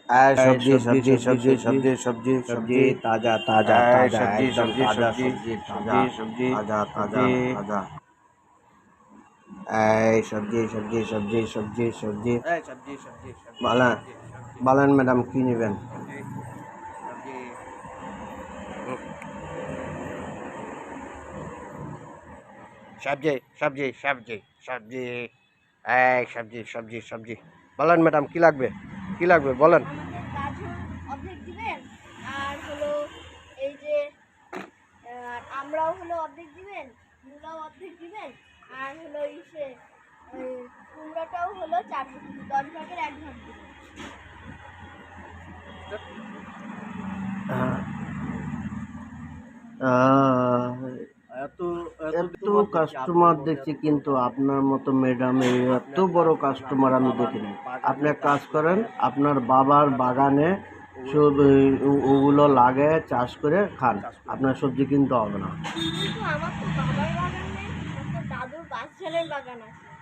सब्जी सब्जी सब्जी सब्जी सब्जी सब्जी ताजा ताजा ताजा एकदम ताजा सब्जी ताजा सब्जी ताजा ताजा ताजा सब्जी सब्जी सब्जी सब्जी सब्जी सब्जी सब्जी বলেন ম্যাডাম কি নেবেন सब्जी सब्जी सब्जी सब्जी सब्जी सब्जी सब्जी বলেন ম্যাডাম কি লাগবে বলেন অর্ধেক দিবেন আর হলো এই যে আমরাও হলো অর্ধেক দিবেন মূলাও অর্ধেক দিবেন আর হলো ইসে কুমড়াটাও হলো 10 ভাগের 1 ভাগ দিবেন এত কাস্টমার দেখছি কিন্তু আপনার মতো ম্যাডাম এত বড় কাস্টমার আমি দেখিনি আপনি এক কাজ করেন আপনার বাবার বাগানে সব ওগুলো লাগে চাষ করে খান আপনার সবজি কিনতে হবে না কিন্তু আমার তো বাবার বাগান নেই, আমার তো দাদুর বাচ্চাদের বাগান আছে।